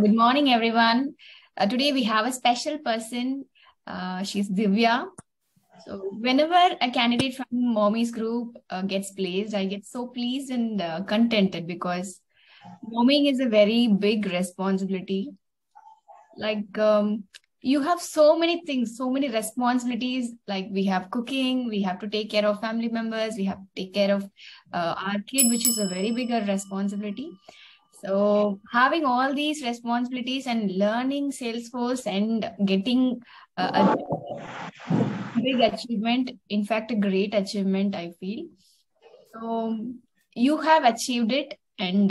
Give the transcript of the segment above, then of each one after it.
Good morning, everyone. Today we have a special person. She's Divya. So whenever a candidate from Mommy's group gets placed, I get so pleased and contented because momming is a very big responsibility. You have so many things, so many responsibilities. Like we have cooking, we have to take care of family members, we have to take care of our kid, which is a very bigger responsibility. So having all these responsibilities and learning Salesforce and getting a big achievement, in fact, a great achievement, I feel. So you have achieved it, and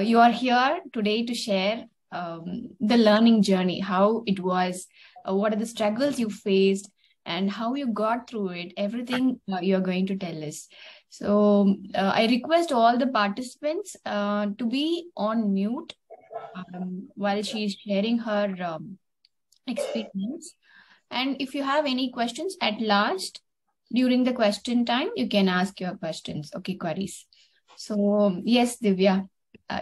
you are here today to share the learning journey, how it was, what are the struggles you faced, and how you got through it. Everything you are going to tell us. So I request all the participants to be on mute while she is sharing her experience. And if you have any questions at last, during the question time, you can ask your questions, okay, queries. So yes, Divya,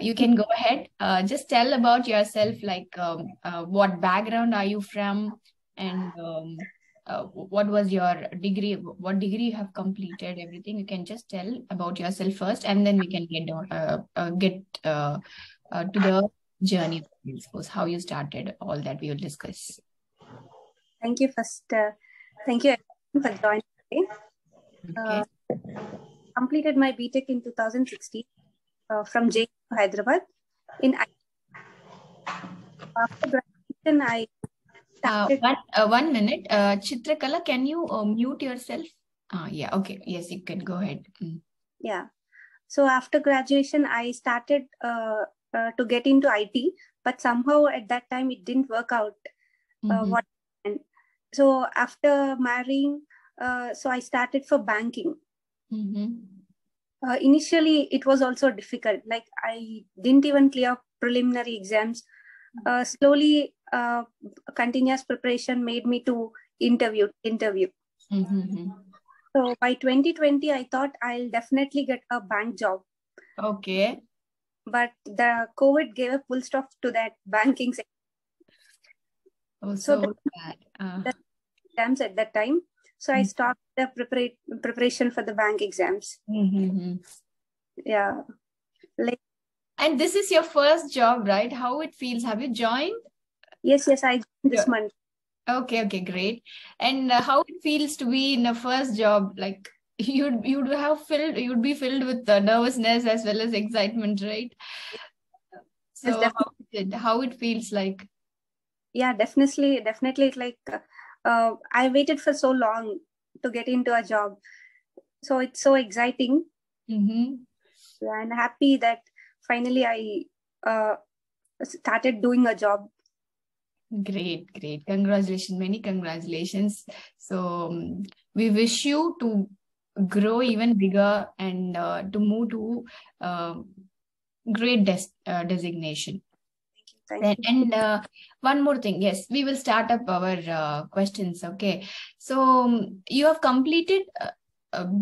you can go ahead. Just tell about yourself, like what background are you from, and what was your degree, what degree you have completed, everything. You can just tell about yourself first, and then we can get to the journey of Salesforce, how you started, all that we will discuss. Thank you first. Thank you for joining today. Okay. Completed my BTech in 2016 from JU Hyderabad. After graduation, I started. One minute. Chitrakala, can you mute yourself? Yeah, okay. Yes, you can go ahead. Yeah. So after graduation, I started to get into IT, but somehow at that time it didn't work out. So after marrying, so I started for banking. Initially, it was also difficult. Like I didn't even clear preliminary exams. Slowly, continuous preparation made me to interview. So by 2020, I thought I'll definitely get a bank job. Okay. But the COVID gave a full stop to that banking sector. Oh, so bad. The exams at that time. So I stopped the preparation for the bank exams. Yeah. And this is your first job, right? How it feels? Have you joined? Yes, I joined this month. Okay, great. And how it feels to be in a first job? Like you'd be filled with nervousness as well as excitement, right? So yes, how it feels like? Yeah, definitely. Like I waited for so long to get into a job, so it's so exciting. I'm happy that finally I started doing a job. Great. Congratulations, many congratulations. So we wish you to grow even bigger and to move to great designation. Thank you. And one more thing. Yes, we will start up our questions. Okay. So you have completed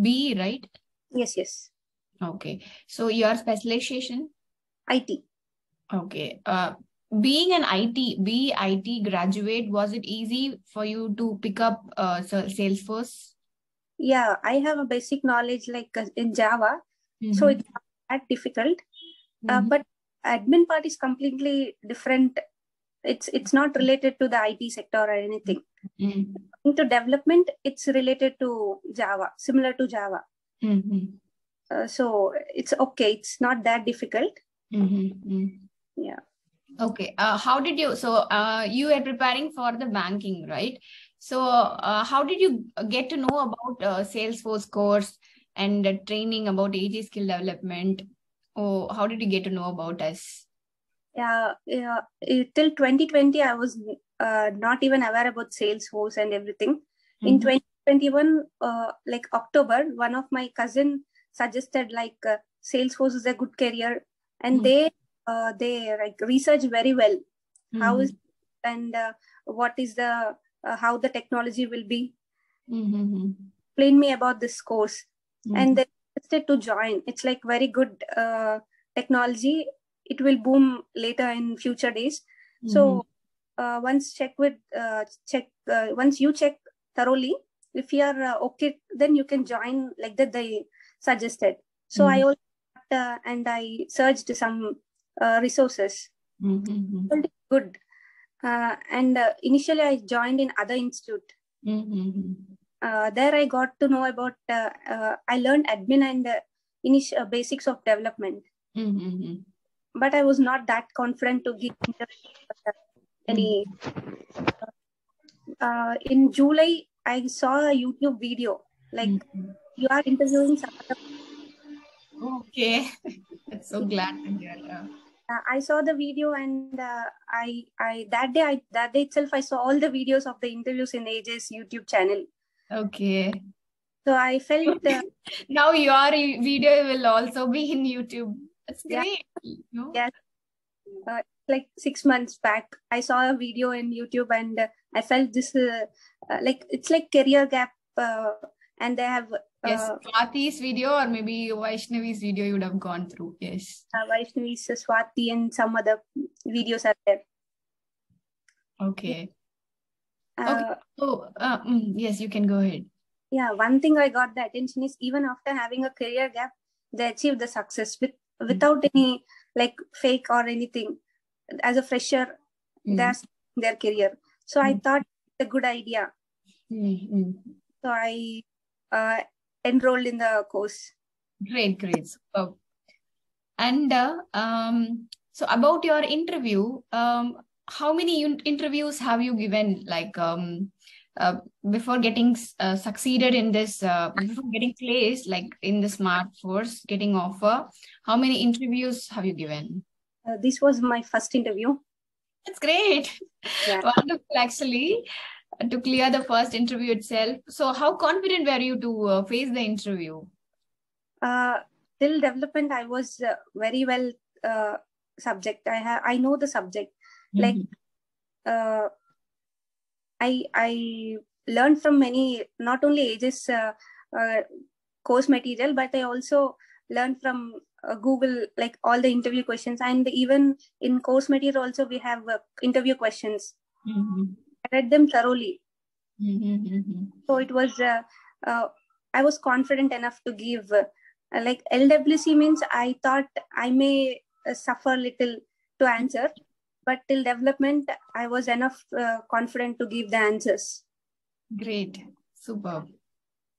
B, right? Yes. Okay. So your specialization? IT. Okay. Being an IT graduate, was it easy for you to pick up Salesforce? Yeah, I have a basic knowledge like in Java, so it's not that difficult. But admin part is completely different. It's not related to the IT sector or anything. Into development, it's related to Java, similar to Java. So it's okay. It's not that difficult. Yeah. Okay. How did you? So you were preparing for the banking, right? So how did you get to know about Salesforce course and training about AJ skill development? Oh, how did you get to know about us? Yeah. Till 2020, I was not even aware about Salesforce and everything. In 2021, like October, one of my cousin suggested like Salesforce is a good career, and they like research very well how is and what is the how the technology will be. Explain me about this course, and they suggested to join. It's like very good technology. it will boom later in future days. So once once you check thoroughly, if you are okay, then you can join, like that they suggested. So I also and I searched some resources. Good. And initially I joined in other institute. There I got to know about, I learned admin and basics of development. But I was not that confident to give any. In July, I saw a YouTube video, like you are interviewing some other. Okay, that's so glad to hear. I saw the video, and that day itself I saw all the videos of the interviews in AJ's YouTube channel. Okay. So I felt now your video will also be in YouTube. That's great. Yes. Like 6 months back, I saw a video in YouTube, and I felt this like it's like career gap, and they have yes, Swati's video or maybe Vaishnavi's video you would have gone through. Yes, Vaishnavi's, Swati, and some other videos are there. Okay. Okay. So yes, you can go ahead. Yeah, one thing I got the attention is, even after having a career gap, they achieve the success without any like fake or anything. As a fresher, that's their career. So I thought it's a good idea. So I enrolled in the course. Great. Superb. And so about your interview, how many interviews have you given? Like before getting succeeded in this, before getting placed, like in the Smart Force, getting offer, how many interviews have you given? This was my first interview. That's great. Yeah. Wonderful, actually, to clear the first interview itself. So how confident were you to face the interview? Till development, I was very well subject. I know the subject. Like I learned from many, not only ages course material, but I also learned from Google, like all the interview questions, and even in course material also we have interview questions. I read them thoroughly. So it was I was confident enough to give. Like LWC means I thought I may suffer little to answer, but till development I was enough confident to give the answers. Great, superb.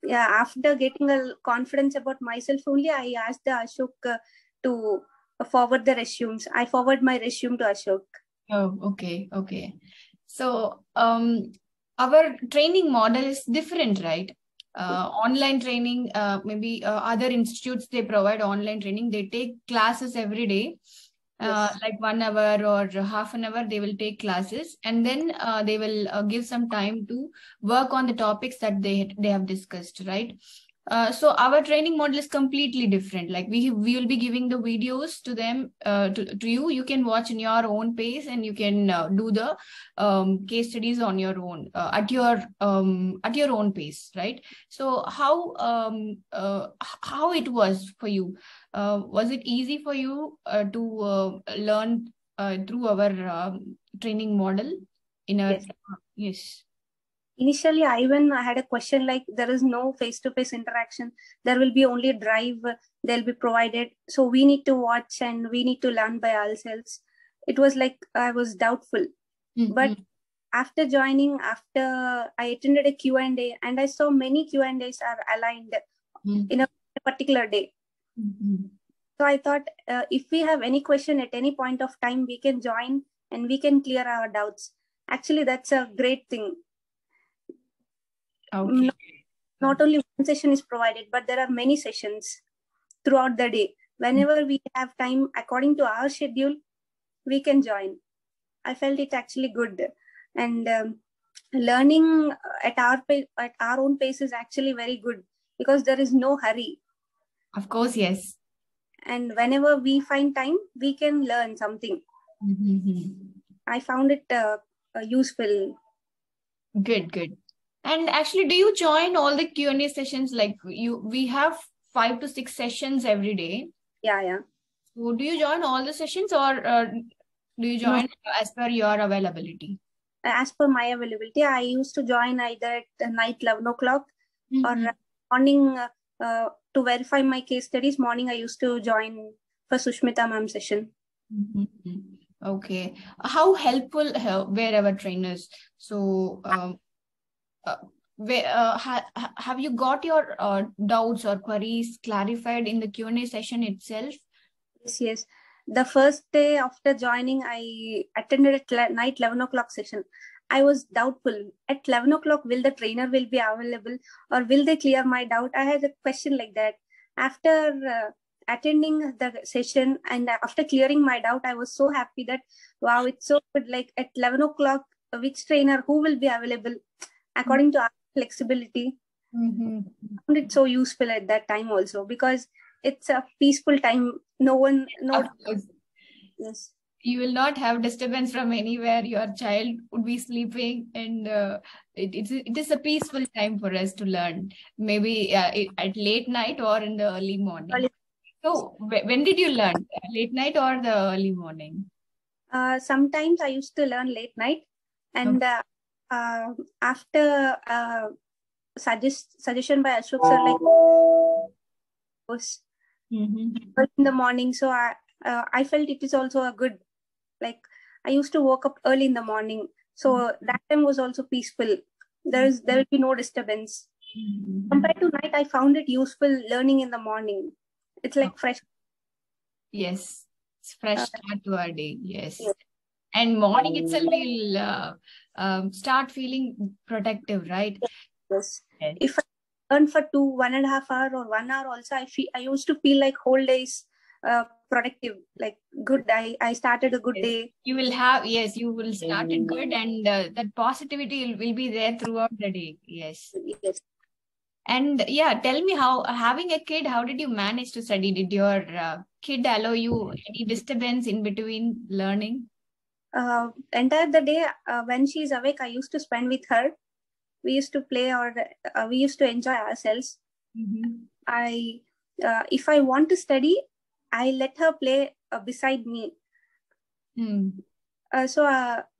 Yeah, after getting a confidence about myself only, I asked the Ashok to forward the resumes. I forward my resume to Ashok. Oh, okay. So our training model is different, right? Online training, maybe other institutes, they provide online training. They take classes every day. Like 1 hour or half an hour, they will take classes, and then they will give some time to work on the topics that they have discussed, right? So our training model is completely different. Like we will be giving the videos to them, to you. You can watch in your own pace, and you can do the case studies on your own, at your own pace, right? So how it was for you? Was it easy for you to learn through our training model? Yes. Initially, I had a question like, there is no face-to-face interaction. There will be only drive. They'll be provided. So we need to watch and we need to learn by ourselves. It was like I was doubtful. But after joining, after I attended a Q&A, and I saw many Q&As are aligned in a particular day. So I thought if we have any question at any point of time, we can join and we can clear our doubts. Actually, that's a great thing. Okay. Not only one session is provided, but there are many sessions throughout the day. Whenever we have time, according to our schedule, we can join. I felt it actually good. And learning at our own pace is actually very good, because there is no hurry. Of course, yes. And whenever we find time, we can learn something. I found it useful. Good. And actually, do you join all the Q&A sessions? Like we have 5 to 6 sessions every day. Yeah. So do you join all the sessions, or do you No, join as per your availability? as per my availability, I used to join either at the night 11 o'clock or Mm-hmm. morning to verify my case studies. Morning, I used to join for Sushmita ma'am session. Mm-hmm. Okay. How helpful were our trainers? So, uh, have you got your doubts or queries clarified in the Q&A session itself? Yes, yes. The first day after joining, I attended at night 11 o'clock session. I was doubtful. At 11 o'clock, will the trainer will be available or will they clear my doubt? I had a question like that. After attending the session and after clearing my doubt, I was so happy that, wow, it's so good. Like at 11 o'clock, which trainer, who will be available according to our flexibility. Mm-hmm. I found it so useful at that time also because it's a peaceful time. No one, no, Of course. yes, You will not have disturbance from anywhere. Your child would be sleeping, and it is a peaceful time for us to learn. Maybe at late night or in the early morning. So when did you learn? Late night or the early morning? sometimes I used to learn late night, and Okay. after suggestion by Ashok sir, like was Mm-hmm. in the morning. So I felt it is also a good, like I used to wake up early in the morning, so that time was also peaceful. There will be no disturbance. Mm-hmm. Compared to night, I found it useful learning in the morning. It's like fresh. Yes, it's fresh Uh, start to our day. Yes, yes, and morning itself will start feeling protective, right? yes. Yes. If I learn for 1.5 hours or 1 hour, also I used to feel like whole days productive, like good. I started a good Yes. day. You will have, yes, you will start it good, and that positivity will be there throughout the day. Yes. Yes. And yeah, tell me, how having a kid, how did you manage to study? Did your kid allow you any disturbance in between learning? Entire the day when she's awake, I used to spend with her. We used to play or we used to enjoy ourselves. Mm-hmm. I if I want to study, I let her play beside me. Mm. So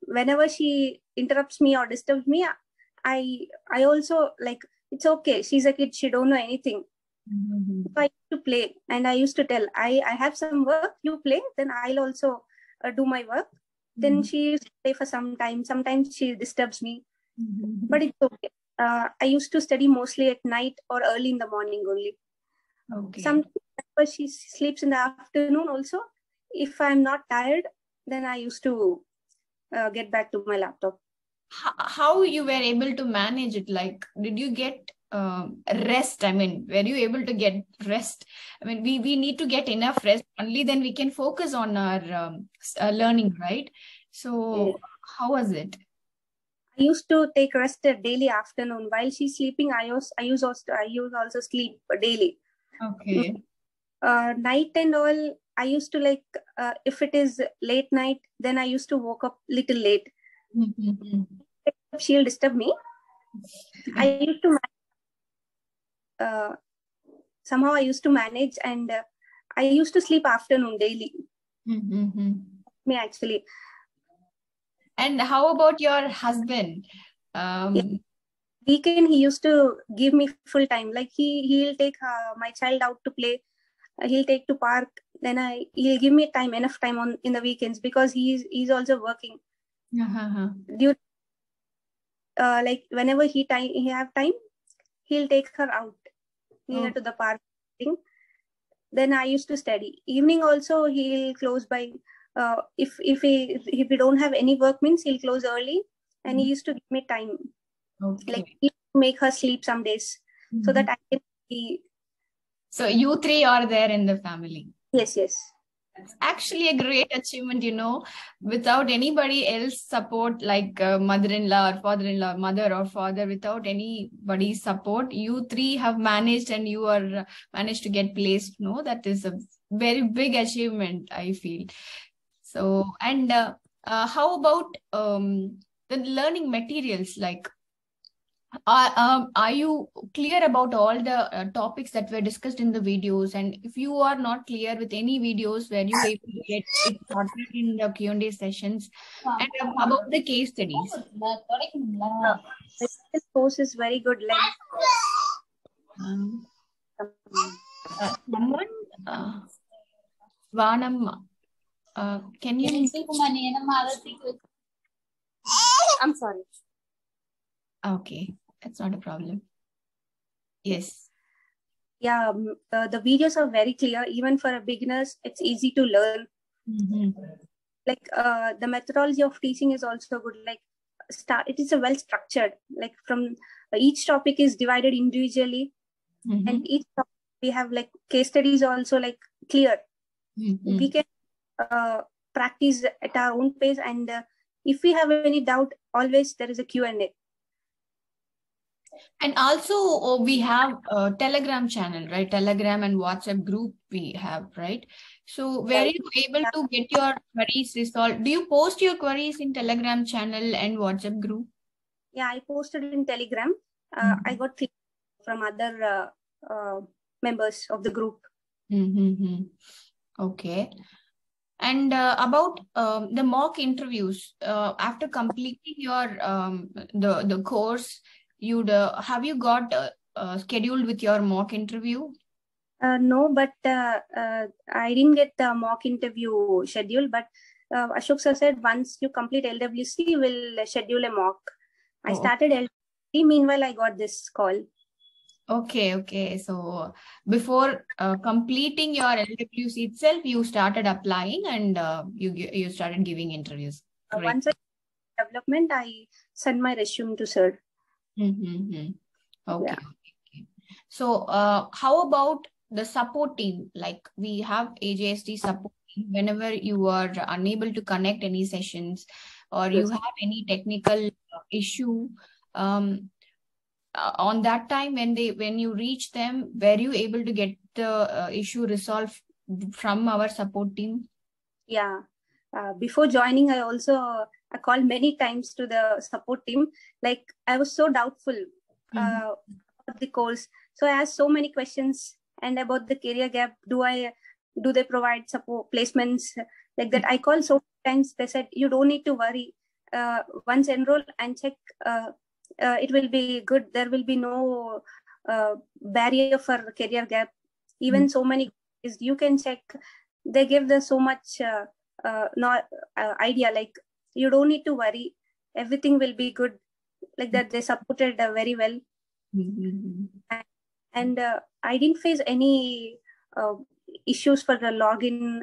whenever she interrupts me or disturbs me, I also like, it's okay. She's a kid. She don't know anything. Mm-hmm. So I used to play, and I used to tell, I have some work. You play, then I'll also do my work. Then she used to play for some time. Sometimes she disturbs me, Mm-hmm. but it's okay. I used to study mostly at night or early in the morning only. Okay. Sometimes she sleeps in the afternoon also. If I'm not tired, then I used to get back to my laptop. How you were able to manage it? Like, did you get rest? I mean, were you able to get rest? I mean, we need to get enough rest, only then we can focus on our learning, right? So how was it? I used to take rest daily afternoon while she's sleeping. I use also sleep daily. Okay. Night and all, I used to like if it is late night, then I used to woke up little late. Mm-hmm. She'll disturb me. I used to uh, somehow I used to manage, and I used to sleep afternoon daily. Mm-hmm. Me actually, And how about your husband? yeah. Um, Weekend he used to give me full time. Like he'll take my child out to play. He'll take to park. Then he'll give me time, enough time on in the weekends because he's also working. uh-huh. Due like whenever he have time, he'll take her out near Oh. to the park thing. Then I used to study. Evening also he'll close by. If we don't have any work, means he'll close early, and he used to give me time. Like Okay. he make her sleep some days so Mhm. that I can be. So you three are there in the family. Yes, yes, It's actually a great achievement, without anybody else support, like mother-in-law or father-in-law, mother or father, without anybody's support, you three have managed, and you are managed to get placed. No, that is a very big achievement, I feel. So, and how about the learning materials? Like, Are you clear about all the topics that were discussed in the videos? And if you are not clear with any videos, were you able to get it sorted in the Q&A sessions? And about the case studies? This course is very good. Like someone, Vanam, can you? I'm sorry. Okay, that's not a problem. Yes. Yeah, the videos are very clear. Even for a beginners, it's easy to learn. Like the methodology of teaching is also good. Like it is a well structured. Like from each topic is divided individually, and each topic we have like case studies also like clear. We can practice at our own pace, and if we have any doubt, always there is a Q&A. And also we have a Telegram channel, right? Telegram and WhatsApp group we have, right? So were you able to get your queries resolved? Do you post your queries in Telegram channel and WhatsApp group? Yeah, I posted in Telegram. I got feedback from other members of the group. Okay. And about the mock interviews, after completing your the course, have you got scheduled with your mock interview? No, but I didn't get the mock interview schedule. But Ashok sir said once you complete LWC, we'll schedule a mock. I started LWC. Meanwhile, I got this call. Okay. So before completing your LWC itself, you started applying and you started giving interviews. Once I development, I sent my resume to sir. Okay. Yeah. So how about the support team? Like we have AJSD support team whenever you are unable to connect any sessions or you have any technical issue. On that time when you reach them, were you able to get the issue resolved from our support team? Yeah. Before joining, I called many times to the support team. Like I was so doubtful about the course. So I asked so many questions and about the career gap. Do they provide support placements like that? I called so many times. They said, you don't need to worry. Once enroll and check, it will be good. There will be no barrier for career gap. Even so many, you can check. They give the so much idea. Like you don't need to worry. Everything will be good. Like that, they supported very well. And I didn't face any issues for the login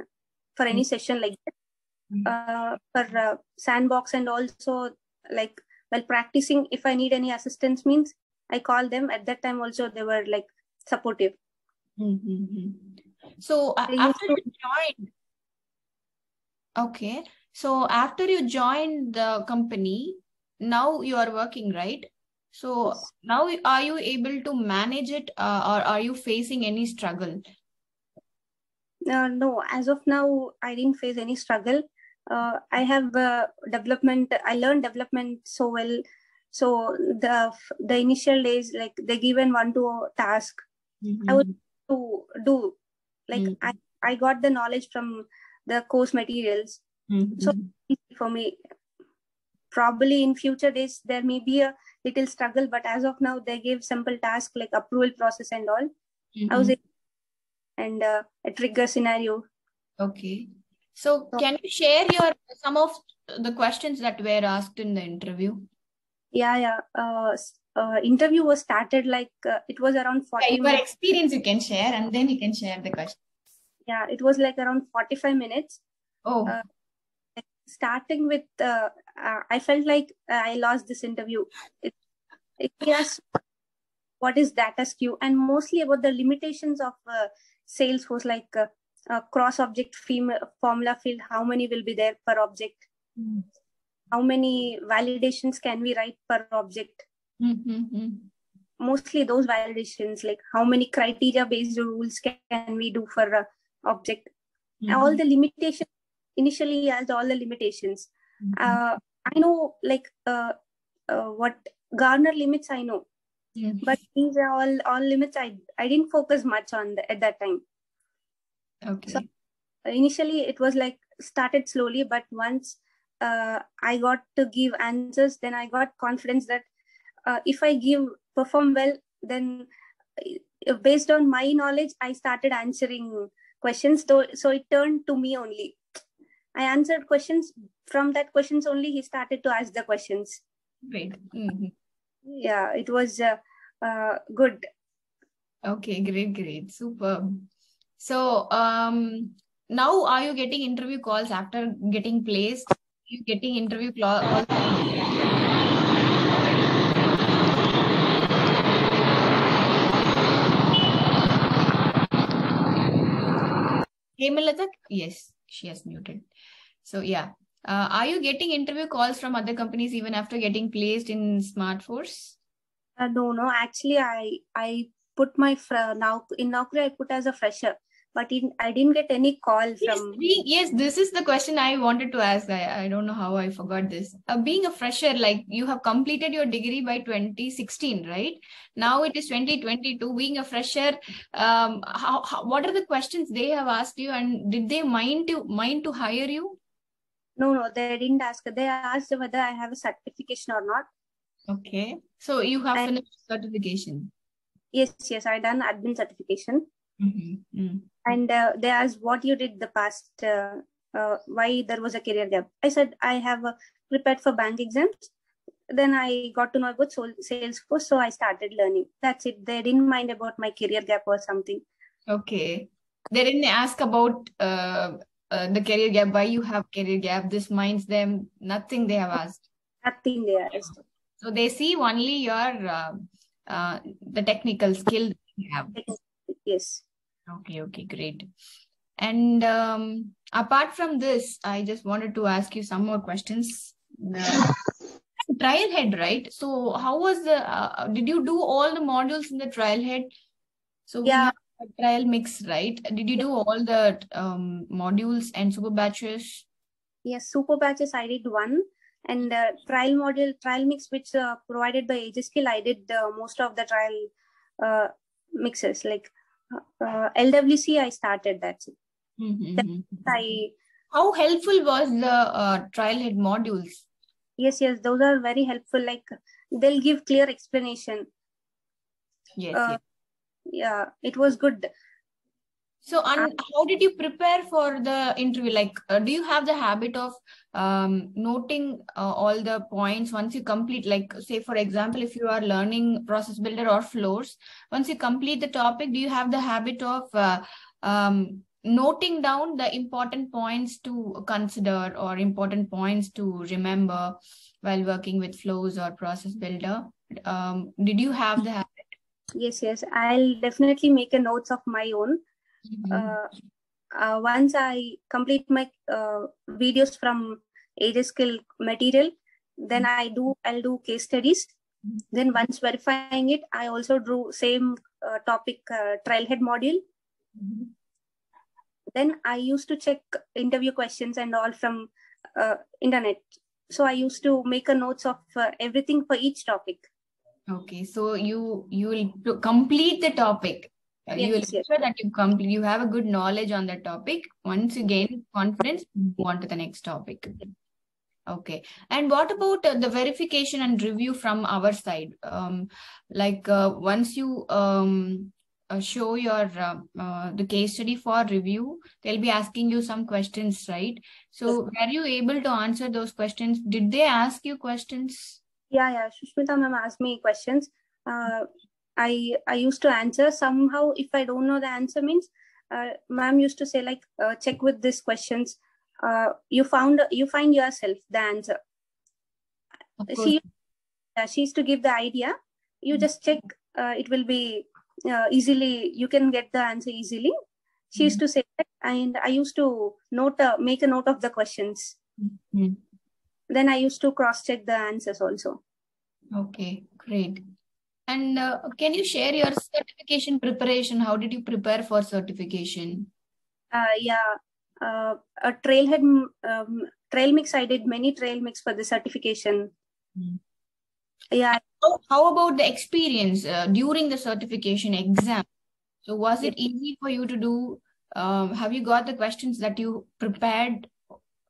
for any session like that. For sandbox and also like while practicing, if I need any assistance means I call them. At that time also they were like supportive. So after you joined, okay. So after you joined the company, now you are working, right? So now are you able to manage it or are you facing any struggle? No, as of now, I didn't face any struggle. I have development. I learned development so well. So the initial days, like they given 1-2 task, I would to do. Like I got the knowledge from the course materials. So easy for me. Probably in future days there may be a little struggle, but as of now they gave simple task like approval process and all. I was and a trigger scenario. Okay. So can you share some of the questions that were asked in the interview? Yeah. Interview was started like it was around 40 minutes. Your experience you can share and then you can share the question. Yeah, it was like around 45 minutes. Starting with, I felt like I lost this interview. It asked what is data skew and mostly about the limitations of Salesforce, like cross-object formula field, how many will be there per object? How many validations can we write per object? Mostly those validations, like how many criteria-based rules can we do for object? All the limitations, initially as all the limitations. I know like what Garner limits I know, but these are all limits I didn't focus much on at that time. Okay. So initially it was like started slowly, but once I got to give answers, then I got confidence that if I perform well, then based on my knowledge, I started answering questions. So it turned to me only. I answered questions. From that questions only, he started to ask the questions. Great. Yeah, it was good. Okay, great. Superb. So, now are you getting interview calls after getting placed? Are you getting interview calls? Hemalatak? Yes, she has muted. So, yeah. Are you getting interview calls from other companies even after getting placed in SmartForce? No. Actually, I put my now in Naukri I put as a fresher, but I didn't get any call from. Yes, this is the question I wanted to ask. I don't know how I forgot this. Being a fresher, like you have completed your degree by 2016, right? Now it is 2022. Being a fresher, what are the questions they have asked you, and did they mind to hire you? No, they didn't ask. They asked whether I have a certification or not. Okay, so you have finished certification. Yes, I done admin certification. And they asked what you did the past, why there was a career gap. I said I have prepared for bank exams. Then I got to know about Salesforce, so I started learning. That's it. They didn't mind about my career gap or something. Okay, they didn't ask about the career gap. Why you have career gap? This minds them. Nothing they have asked. Nothing they asked. So they see only your the technical skill you have. Yes. Okay, great. And apart from this, I just wanted to ask you some more questions. Trial head, right? So how was did you do all the modules in the trial head? So we have a trial mix, right? Did you do all the modules and super batches? Yes, super batches I did one. And trial mix, which provided by AJSD, I did most of the trial mixes. Like LWC, I started. That's it. How helpful was the trial head modules? Yes, those are very helpful. Like they'll give clear explanation. Yes. Yeah, it was good. So, how did you prepare for the interview? Like, do you have the habit of noting all the points once you complete? Like, say, for example, if you are learning process builder or flows, once you complete the topic, do you have the habit of noting down the important points to consider or important points to remember while working with flows or process builder? Did you have the habit? Yes, I'll definitely make a notes of my own. Once I complete my videos from AJSD material, then I'll do case studies. Then once verifying it, I also drew same topic trailhead module. Then I used to check interview questions and all from internet. So I used to make a notes of everything for each topic. Okay, so you will complete the topic. You will ensure that you have a good knowledge on that topic. Once you gain confidence, move on to the next topic. Okay. And what about the verification and review from our side? Once you show your the case study for review, they'll be asking you some questions, right? So were you able to answer those questions? Did they ask you questions? Yeah. Sushmita ma'am asked me questions. I used to answer. Somehow, if I don't know the answer, means ma'am used to say like, check with these questions. You find yourself the answer. She used to give the idea. You just check. It will be easily. You can get the answer easily. She used to say that, and I used to make a note of the questions. Then I used to cross-check the answers also. Okay, great. And can you share your certification preparation? How did you prepare for certification? A trail mix. I did many trail mix for the certification. Yeah, how about the experience during the certification exam? So was it easy for you to do? Have you got the questions that you prepared?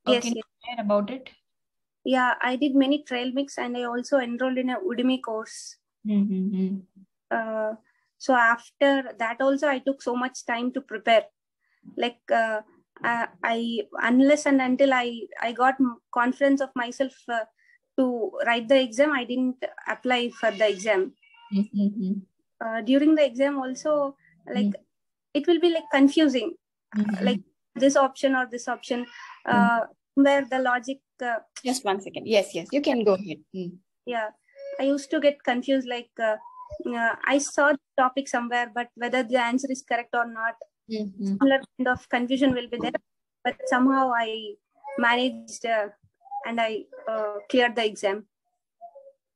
Yes, Can you yes. share about it? Yeah, I did many trail mix and I also enrolled in a Udemy course. Mm-hmm. So after that also I took so much time to prepare. Like I unless and until I got confidence of myself to write the exam, I didn't apply for the exam. Mm-hmm. During the exam also, like it will be like confusing, like this option or this option, where the logic. Just 1 second. Yes, you can go ahead. Yeah, I used to get confused. Like I saw the topic somewhere, but whether the answer is correct or not, similar kind of confusion will be there. But somehow I managed and I cleared the exam.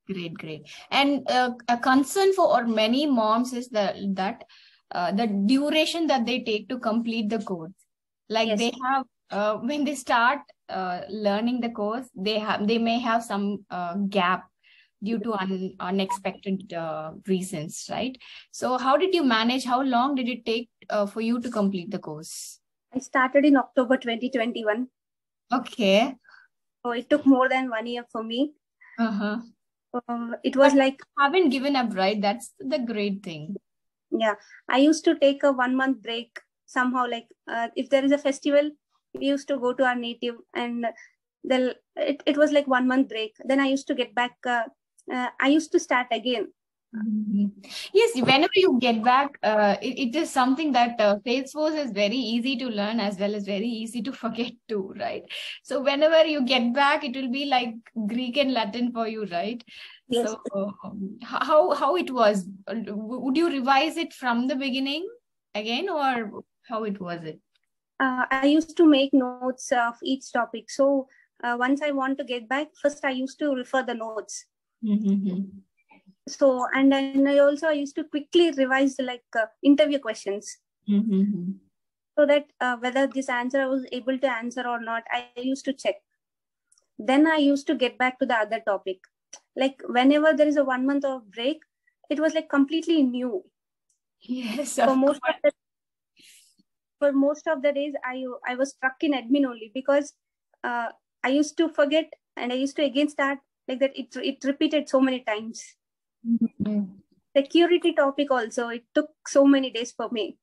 Great. And a concern for many moms is that the duration that they take to complete the course. Like Yes. they have when they start learning the course, they may have some gap due to unexpected reasons, right? So how did you manage? How long did it take for you to complete the course? I started in October 2021. Okay. So it took more than 1 year for me. It was But like haven't given up, right? That's the great thing. Yeah, I used to take a 1 month break somehow. Like if there is a festival, we used to go to our native, and then it was like 1 month break. Then I used to get back. I used to start again. Yes, whenever you get back, it is something that Salesforce is very easy to learn as well as very easy to forget too, right? So whenever you get back, it will be like Greek and Latin for you, right? Yes. So how it was? Would you revise it from the beginning again, or how it was it? I used to make notes of each topic. So once I want to get back, first I used to refer the notes. So and then I used to quickly revise like interview questions. So that whether this answer I was able to answer or not, I used to check. Then I used to get back to the other topic. Like whenever there is a 1 month of break, it was like completely new. Yes, for most of the days, I was stuck in admin only because I used to forget and I used to again start like that. It repeated so many times. Security topic also, it took so many days for me.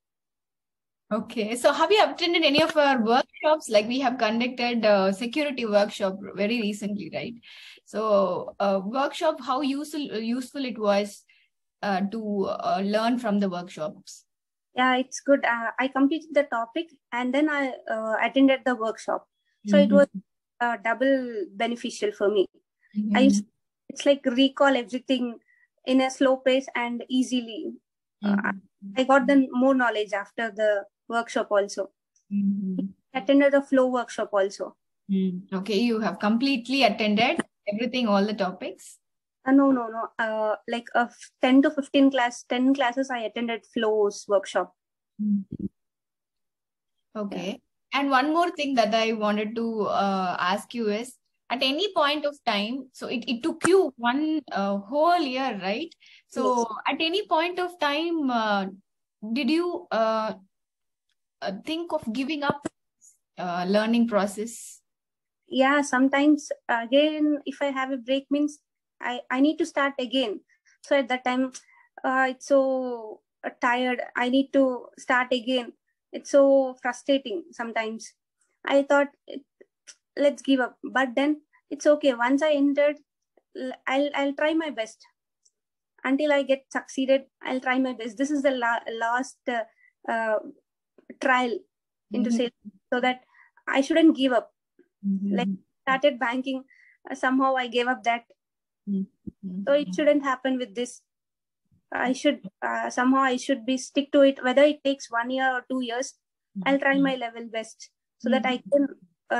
Okay, so have you attended any of our workshops? Like we have conducted a security workshop very recently, right? So workshop, how useful it was to learn from the workshops. Yeah, it's good. I completed the topic and then I attended the workshop. So it was double beneficial for me. It's like recall everything in a slow pace and easily. I got the more knowledge after the workshop also. Attended the flow workshop also. Okay, you have completely attended everything, all the topics? No. Like 10 to 10 classes I attended flows workshop. Okay. Yeah. And one more thing that I wanted to ask you is, at any point of time, so it took you one whole year, right? So yes. At any point of time, did you think of giving up learning process? Yeah, sometimes again, if I have a break means I need to start again. So at that time, it's so tired. I need to start again. It's so frustrating sometimes. I thought, let's give up. But then it's okay. Once I entered, I'll try my best. Until I get succeeded, I'll try my best. This is the last trial into sales, so that I shouldn't give up. Like started banking, somehow I gave up that. So it shouldn't happen with this. I should somehow I should be stick to it. Whether it takes 1 year or 2 years, I'll try my level best so that I can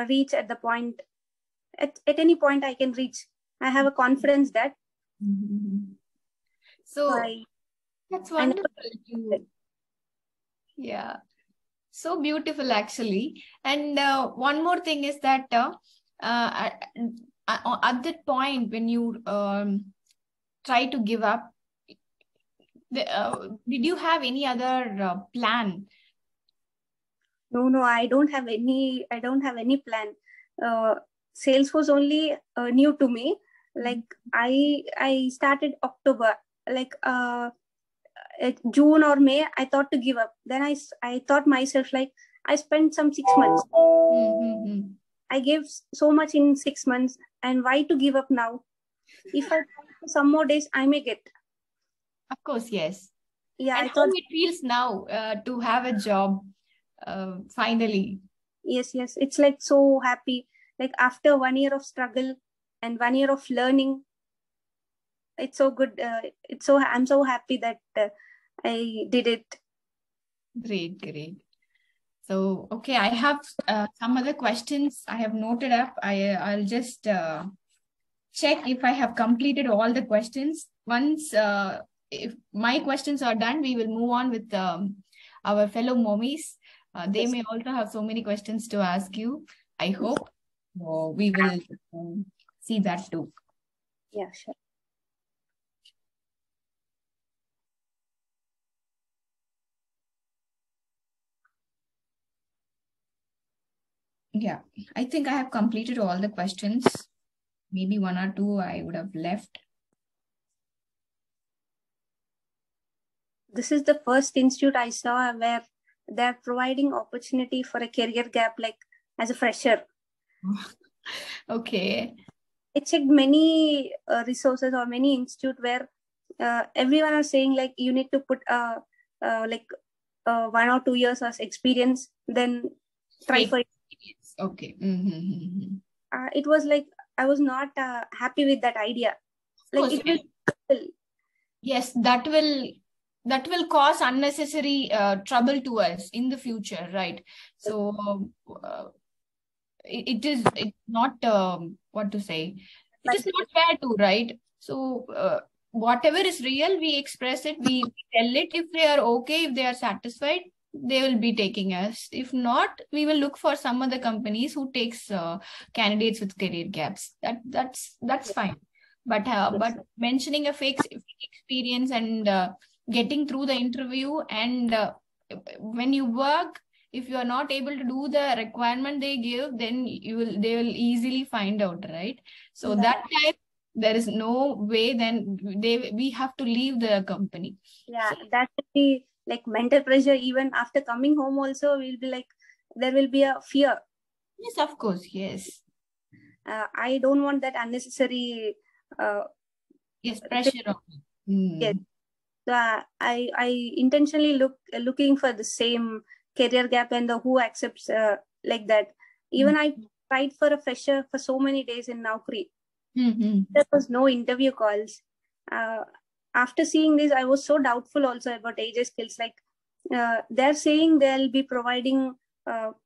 reach at the point. At any point I can reach. I have a confidence that. So that's wonderful. Yeah. So beautiful, actually. And one more thing is that at that point when you try to give up. Did you have any other plan? No, I don't have any plan. Sales was only new to me. Like I started October, like June or May, I thought to give up. Then I thought myself, like, I spent some 6 months. I gave so much in 6 months, and why to give up now? If I try for some more days, I may get. Of course, yes. Yeah, and I thought how it feels now to have a job finally. Yes, it's like so happy. Like after 1 year of struggle and 1 year of learning, it's so good. I'm so happy that I did it. Great. So, okay, I have some other questions I have noted up. I'll just check if I have completed all the questions. Once if my questions are done, we will move on with our fellow mommies. They may also have so many questions to ask you. I hope we will see that too. Yeah, sure. Yeah, I think I have completed all the questions. Maybe one or two I would have left. This is the first institute I saw where they're providing opportunity for a career gap, like as a fresher. Okay. I checked many resources or many institute where everyone are saying like you need to put 1 or 2 years as experience, then try for it. Okay. It was like I was not happy with that idea. Like it will. Yes, that will cause unnecessary trouble to us in the future, right? So it's not what to say. It is not fair to, right? So whatever is real, we express it, we tell it. If they are okay, if they are satisfied, they will be taking us. If not, we will look for some other companies who takes candidates with career gaps. That's fine. But mentioning a fake experience and getting through the interview, and when you work, if you are not able to do the requirement they give, then they will easily find out, right? So that time there is no way, then we have to leave the company. Yeah, so that will be like mental pressure. Even after coming home also, we'll be like, there will be a fear. Yes, of course, yes. I don't want that unnecessary pressure on me. Yes. So I intentionally looking for the same career gap and who accepts like that. Even I tried for a fresher for so many days in Naukri. There was no interview calls. After seeing this, I was so doubtful also about AJ skills. Like they're saying they'll be providing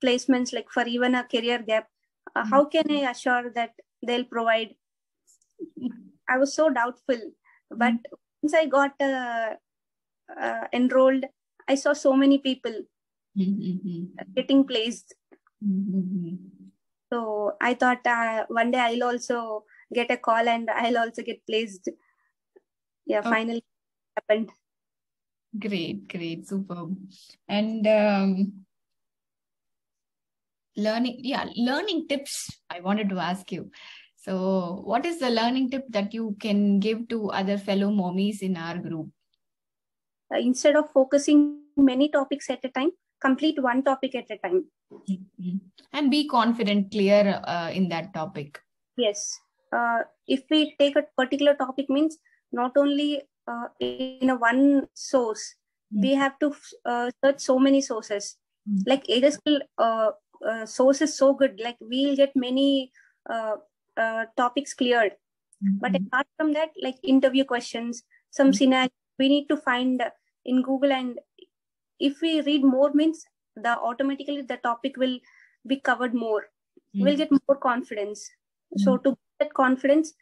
placements like for even a career gap. How can I assure that they'll provide? I was so doubtful. But once I got enrolled, I saw so many people getting placed. So I thought one day I'll also get a call and I'll also get placed. Yeah, finally happened. Great, superb. And learning tips I wanted to ask you. So what is the learning tip that you can give to other fellow mommies in our group? Instead of focusing many topics at a time, complete one topic at a time. And be confident, clear in that topic. Yes. If we take a particular topic, means not only in a one source, we have to search so many sources. Like AJSD source is so good. Like we'll get many topics cleared. But apart from that, like interview questions, some scenario, we need to find in Google, and if we read more, means automatically the topic will be covered more. We'll get more confidence. So to get that confidence,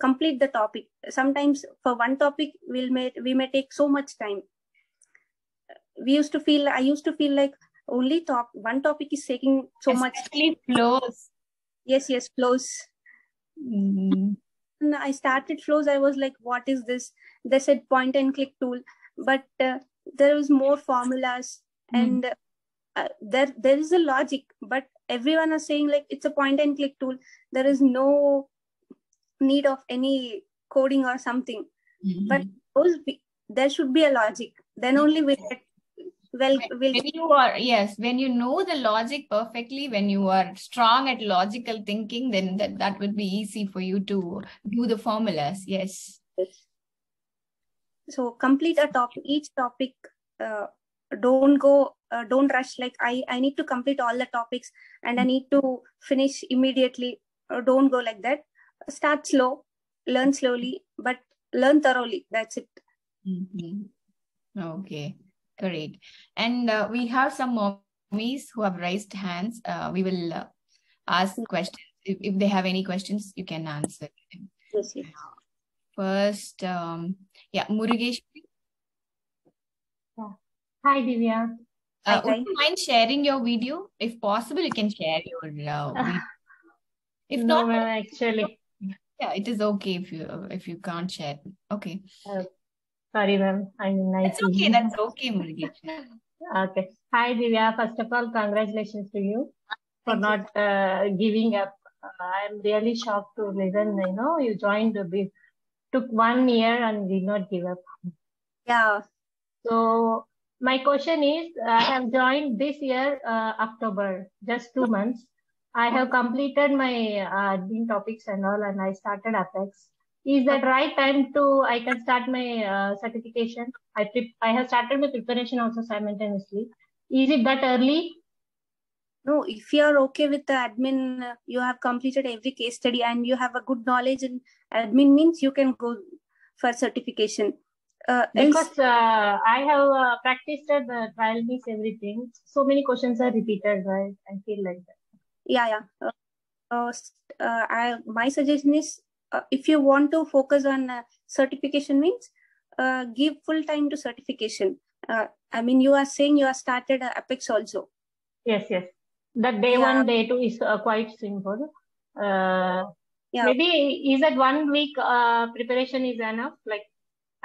complete the topic. Sometimes for one topic, we may take so much time. I used to feel like only one topic is taking so much. Especially flows. Yes, flows. when I started flows, I was like, what is this? They said point and click tool, but there was more formulas and there is a logic, but everyone is saying like it's a point and click tool. There is no need of any coding or something. But there should be a logic. Then only we'll get when you know the logic perfectly, when you are strong at logical thinking, then that would be easy for you to do the formulas. Yes. So complete a topic, each topic. Don't rush. Like I need to complete all the topics and I need to finish immediately. Don't go like that. Start slow, learn slowly, but learn thoroughly. That's it. Okay, great. And we have some mommies who have raised hands. We will ask questions. If they have any questions, you can answer. Yes. First, Murugesh. Hi, Divya. Would you mind sharing your video? If possible, you can share your video. If no, not, actually. Yeah, it is okay if you can't share. Okay. Sorry, ma'am. That's okay. That's okay, Murugesh. Okay. Hi, Divya. First of all, congratulations to you for not giving up. I'm really shocked to listen. You joined took 1 year and did not give up. Yeah. So my question is, I have joined this year, October, just 2 months. I have completed my admin topics and all, and I started Apex. Is that right time I can start my certification? I have started my preparation also simultaneously. Is it that early? No, if you are okay with the admin, you have completed every case study and you have a good knowledge in admin means you can go for certification. Because I have practiced the trial means everything. So many questions are repeated, right? I feel like that. Yeah. My suggestion is, if you want to focus on certification means, give full time to certification. I mean, you are saying you have started Apex also. Yes. That day 1, day 2 is quite simple. Maybe is that 1 week preparation is enough? Like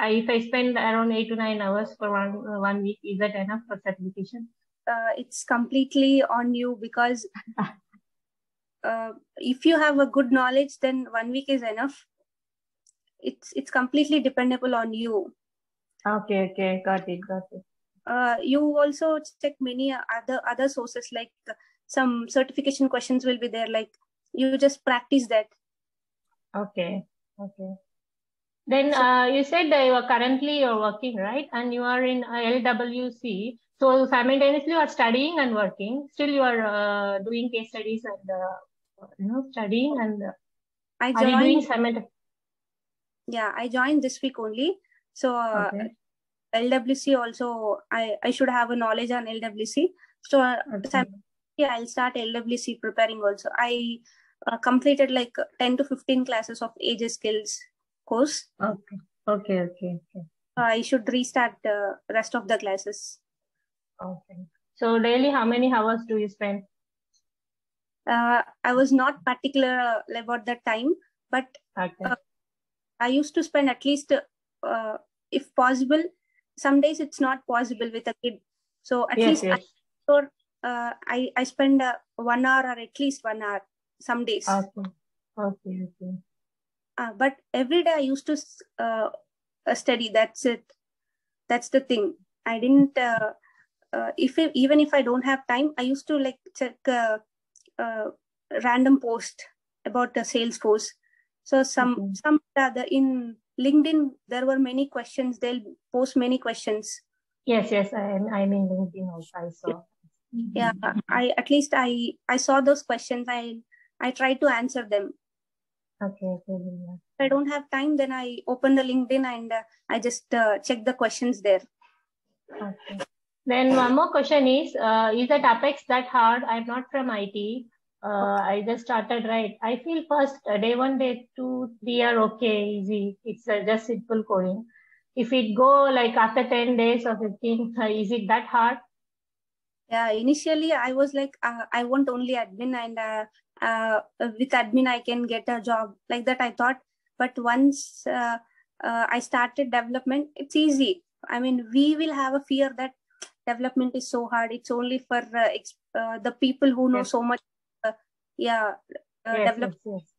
if I spend around 8 to 9 hours for one week, is that enough for certification? It's completely on you because if you have a good knowledge, then 1 week is enough. It's completely dependable on you. Okay, got it. You also check many other sources, like some certification questions will be there. Like you just practice that. Okay. Then you said that you're working, right? And you are in LWC. So simultaneously you are studying and working. Still you are doing case studies and studying and are you doing simultaneously? Yeah, I joined this week only. So LWC also, I should have a knowledge on LWC. So I'll start LWC preparing also. I completed like 10 to 15 classes of AJ skills course. Okay. I should restart the rest of the classes. Okay. So daily, how many hours do you spend? I was not particular about the time, but I used to spend at least, if possible, some days it's not possible with a kid. So at least I spend 1 hour or at least 1 hour some days. Okay. But every day I used to study. That's it. That's the thing. I didn't. Even if I don't have time, I used to like check random post about the Salesforce. So some other in LinkedIn there were many questions. They'll post many questions. Yes. I mean LinkedIn also I saw. Yeah, I saw those questions. I tried to answer them. Okay. If I don't have time, then I open the LinkedIn and I just check the questions there. Okay. Then one more question is that Apex that hard? I'm not from IT. I just started, right? I feel first day 1, day 2, 3 are okay, easy. It's just simple coding. If it go like after 10 days or 15, is it that hard? Yeah, initially I was like, I want only admin and with admin I can get a job. Like that I thought. But once I started development, it's easy. I mean, we will have a fear that development is so hard. It's only for the people who know so much. Development. Yes.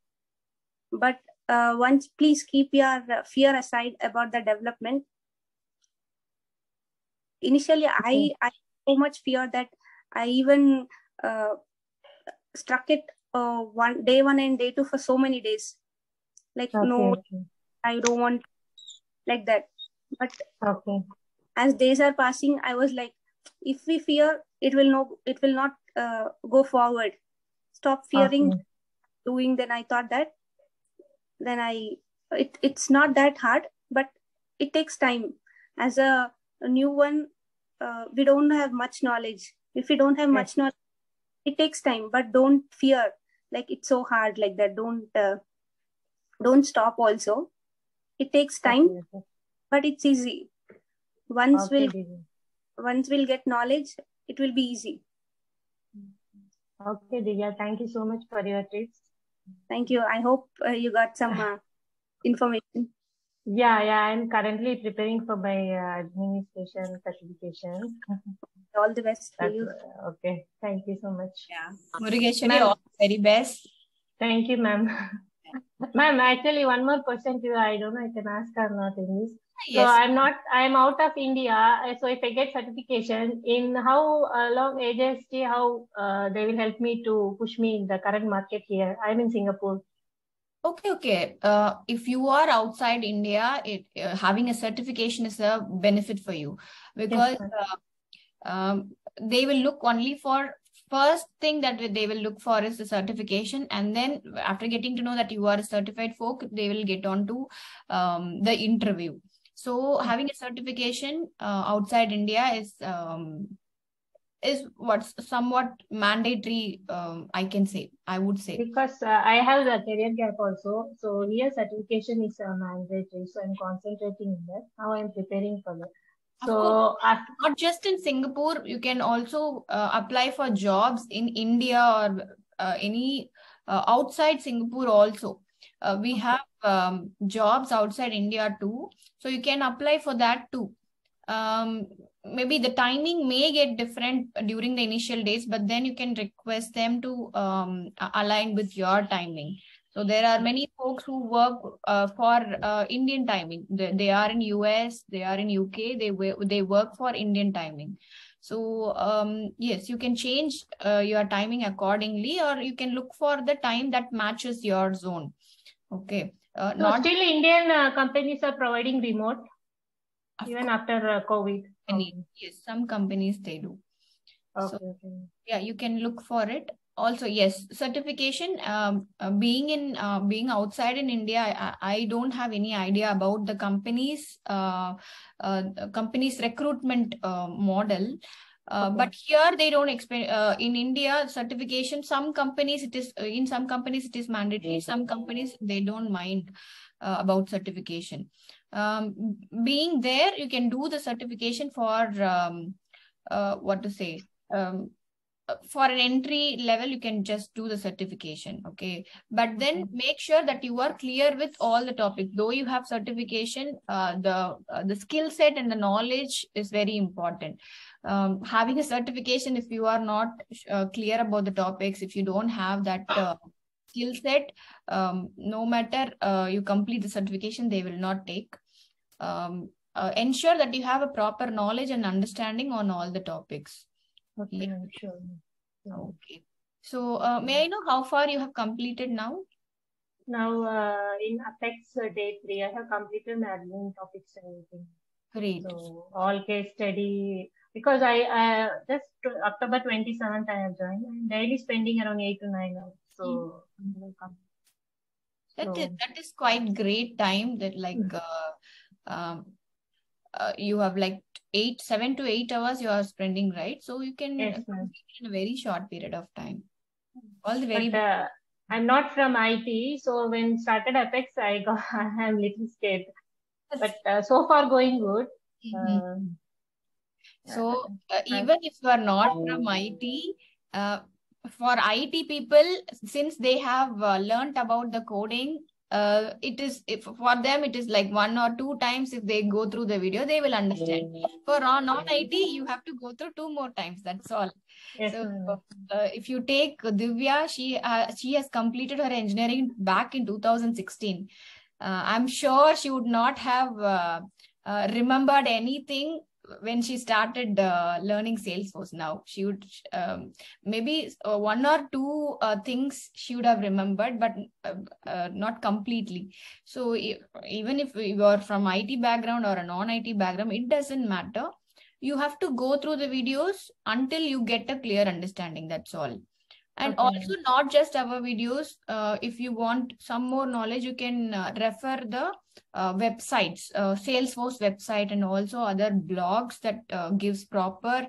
But once, please keep your fear aside about the development. Initially, I so much fear that I even struck it day one and day two for so many days. Like, no, I don't want like that. But as days are passing, I was like, if we fear, it will not go forward. Stop fearing doing. Then I thought that it's not that hard, but it takes time. As a new one, we don't have much knowledge. If we don't have much knowledge, it takes time. But don't fear like it's so hard like that. Don't stop also. It takes time, but it's easy. Once we'll get knowledge, it will be easy. Okay, Divya, thank you so much for your tips. Thank you. I hope you got some information. Yeah, I'm currently preparing for my administration certification. All the best for you. Okay, thank you so much. Yeah, Murugeshwari, all the very best. Thank you, ma'am. Ma'am, actually, one more question to you. I don't know if I can ask or not in this. Yes. So I'm out of India. So if I get certification, in how long AJSD, how they will help me to push me in the current market here? I'm in Singapore. Okay. If you are outside India, having a certification is a benefit for you, because they will look only for, first thing that they will look for is the certification, and then after getting to know that you are a certified folk, they will get on to the interview. So having a certification outside India is what's somewhat mandatory, I would say. Because I have the career gap also. So here certification is mandatory. So I'm concentrating in that. Now I'm preparing for that. So not just in Singapore, you can also apply for jobs in India or any outside Singapore also. We have jobs outside India too. So you can apply for that too. Maybe the timing may get different during the initial days, but then you can request them to align with your timing. So there are many folks who work for Indian timing. They are in US, they are in UK, they work for Indian timing. So yes, you can change your timing accordingly, or you can look for the time that matches your zone. Okay. So still Indian companies are providing remote even after COVID. Yes, some companies they do. Okay. Yeah, you can look for it. Also, yes, certification. Being outside in India, I don't have any idea about the company's recruitment model. But here they don't expect. In India, certification. Some companies it is mandatory. Some companies they don't mind about certification. Being there, you can do the certification for for an entry level, you can just do the certification. Okay. But then make sure that you are clear with all the topics. Though you have certification, the skill set and the knowledge is very important. Having a certification, if you are not clear about the topics, if you don't have that skill set, no matter you complete the certification, they will not take. Ensure that you have a proper knowledge and understanding on all the topics. Okay, sure. Okay. So, may I know how far you have completed now? Now, in Apex Day 3, I have completed my admin topics and everything. Great. So, all case study, because I just October 27th I have joined. I'm daily spending around 8 to 9 hours. So, that is quite great time that you have 7 to 8 hours you are spending, right? So you can complete in a very short period of time. All the very I'm not from IT, so when started Apex, I'm little scared. But so far going good. So even if you are not from IT, for IT people, since they have learned about the coding, it is, if for them it is like 1 or 2 times. If they go through the video, they will understand. For non-IT, you have to go through 2 more times. That's all. Yes, So ma'am. if you take Divya, she has completed her engineering back in 2016. I'm sure she would not have remembered anything when she started learning Salesforce. Now she would maybe 1 or 2 things she would have remembered, but not completely. So even if you are from IT background or a non-IT background, it doesn't matter. You have to go through the videos until you get a clear understanding. That's all. And Okay. also not just our videos. If you want some more knowledge, you can refer the websites, Salesforce website, and also other blogs that gives proper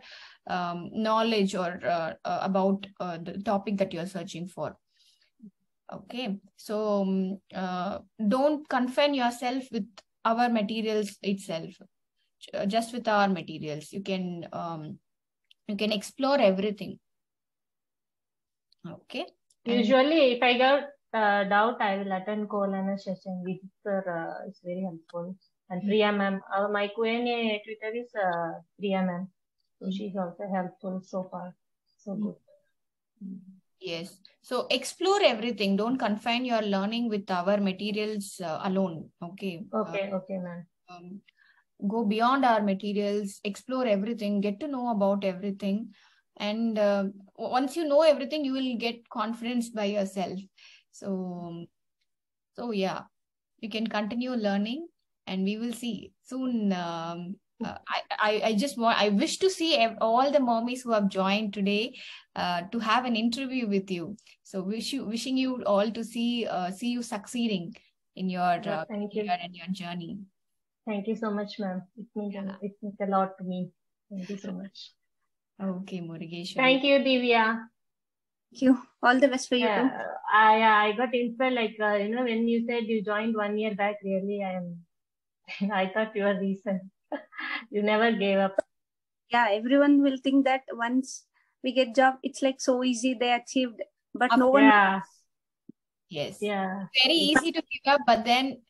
knowledge or about the topic that you're searching for. Okay, so don't confine yourself with our materials itself. Just with our materials, you can explore everything. Okay. Usually, if I got doubt, I will attend Kolana session with her. It's very helpful. And Priya ma'am, my Q&A Twitter is Priya ma'am. So she's also helpful so far. So good. Yes. So explore everything. Don't confine your learning with our materials alone. Okay. Okay, okay, ma'am. Go beyond our materials, explore everything, get to know about everything. And once you know everything, you will get confidence by yourself. So yeah, you can continue learning, and we will see soon. I wish to see all the mommies who have joined today to have an interview with you. So wishing you all to see you succeeding in your career and your journey. Thank you so much, ma'am. It means a lot to me. Thank you so much. Okay, Murugeshwari. Thank you, Divya. Thank you. All the best for you too. I got inspired, like, when you said you joined 1 year back, really, I thought you were recent. You never gave up. Yeah, everyone will think that once we get job, it's like so easy, they achieved, but no one. Yeah. Yes. Yeah. Very easy to give up, but then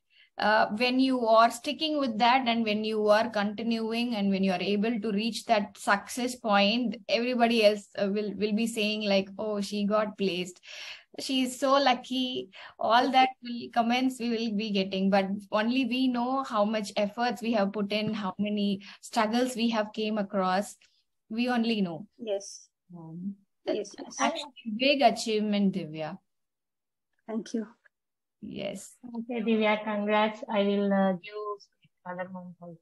when you are sticking with that, and when you are continuing, and when you are able to reach that success point, everybody else will be saying like, oh, she got placed, she is so lucky. All that comments we will be getting, but only we know how much efforts we have put in, how many struggles we have came across. We only know. Yes. That's actually a big achievement, Divya. Thank you. Yes. Okay, Divya, congrats. I will give other month also.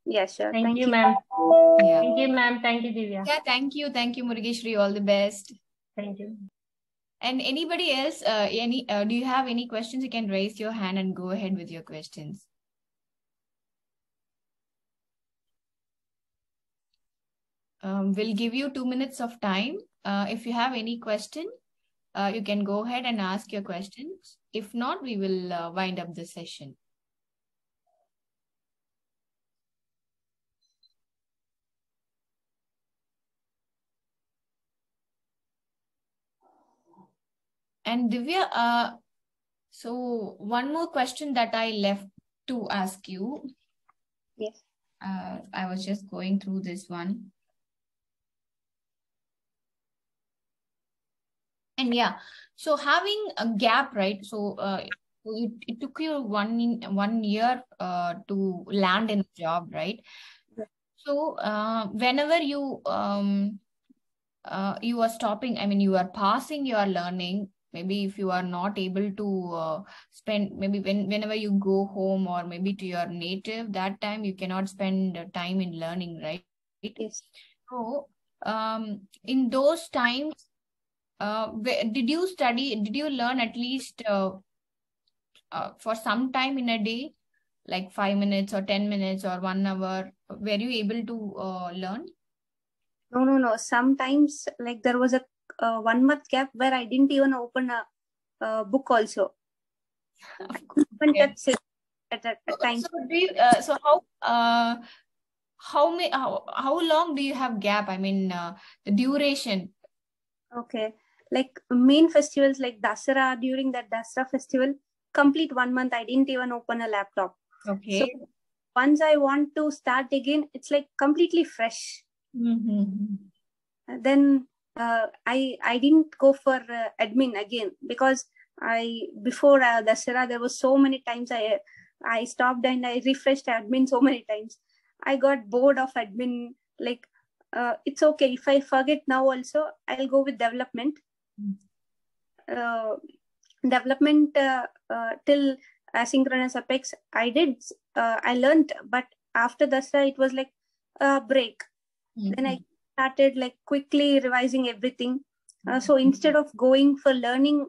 Yeah, sure. Thank you, ma'am. Yeah. Thank you, ma'am. Thank you, Divya. Yeah, thank you. Thank you, Murugeshwari. All the best. Thank you. And anybody else, do you have any questions? You can raise your hand and go ahead with your questions. We'll give you 2 minutes of time. If you have any question, you can go ahead and ask your questions. If not, we will wind up the session. And Divya, so one more question that I left to ask you. Yes. I was just going through this one. And yeah, so having a gap, right? So it took you 1 year to land in a job, right? So whenever you are stopping, I mean, you are passing your learning. Maybe if you are not able to spend, maybe whenever you go home or maybe to your native, that time you cannot spend time in learning, right? Yes. So in those times, did you study? Did you learn at least for some time in a day, like 5 minutes or 10 minutes or 1 hour? Were you able to learn? No. Sometimes, like, there was a 1 month gap where I didn't even open a book also. Okay. At a time. So how long do you have gap? I mean, the duration. Okay, like main festivals like Dasara, during that Dasara festival, complete 1 month, I didn't even open a laptop. Okay. So once I want to start again, it's like completely fresh. Then I didn't go for admin again, because before Dasara, there was so many times I stopped and I refreshed admin so many times. I got bored of admin. Like, it's okay if I forget now also, I'll go with development. Development till asynchronous Apex, I learned, but after Dasara, it was like a break. Then I started like quickly revising everything. So instead of going for learning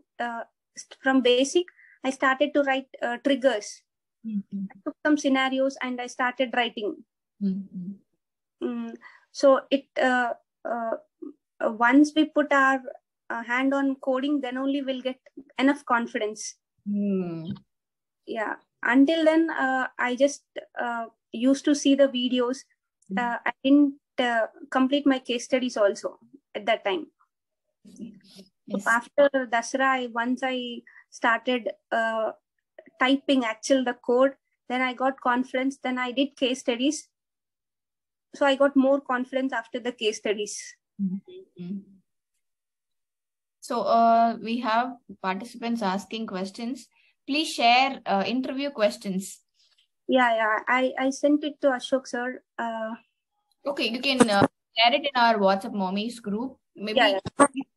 from basic, I started to write triggers. I took some scenarios and I started writing. So it once we put our hand on coding, then only we'll get enough confidence. Yeah. Until then, I just used to see the videos. I didn't complete my case studies also at that time. Yes. So after Dasara, once I started typing the code, then I got confidence. Then I did case studies. So I got more confidence after the case studies. So we have participants asking questions. Please share interview questions. Yeah. I sent it to Ashok sir. Okay, you can share it in our WhatsApp Mommies group. Maybe if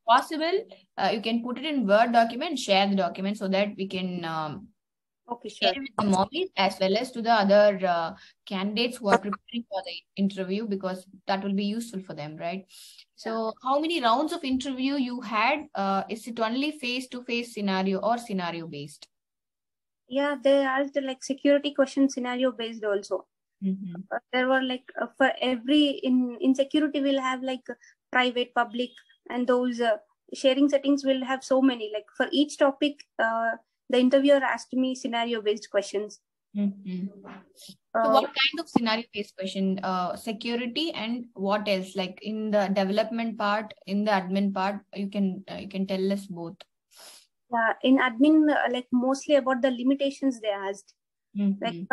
possible, you can put it in Word document, share the document so that we can okay, share sure. it with the Mommies as well as to the other candidates who are preparing for the interview, because that will be useful for them, right? So how many rounds of interview you had? Is it only face-to-face scenario or scenario-based? Yeah, they asked like security question scenario based also. There were like for every in security we'll have like private, public, and those sharing settings will have so many. Like for each topic, the interviewer asked me scenario based questions. So what kind of scenario based question? Security and what else? Like in the development part, in the admin part, you can tell us both. In admin, like mostly about the limitations they asked. Like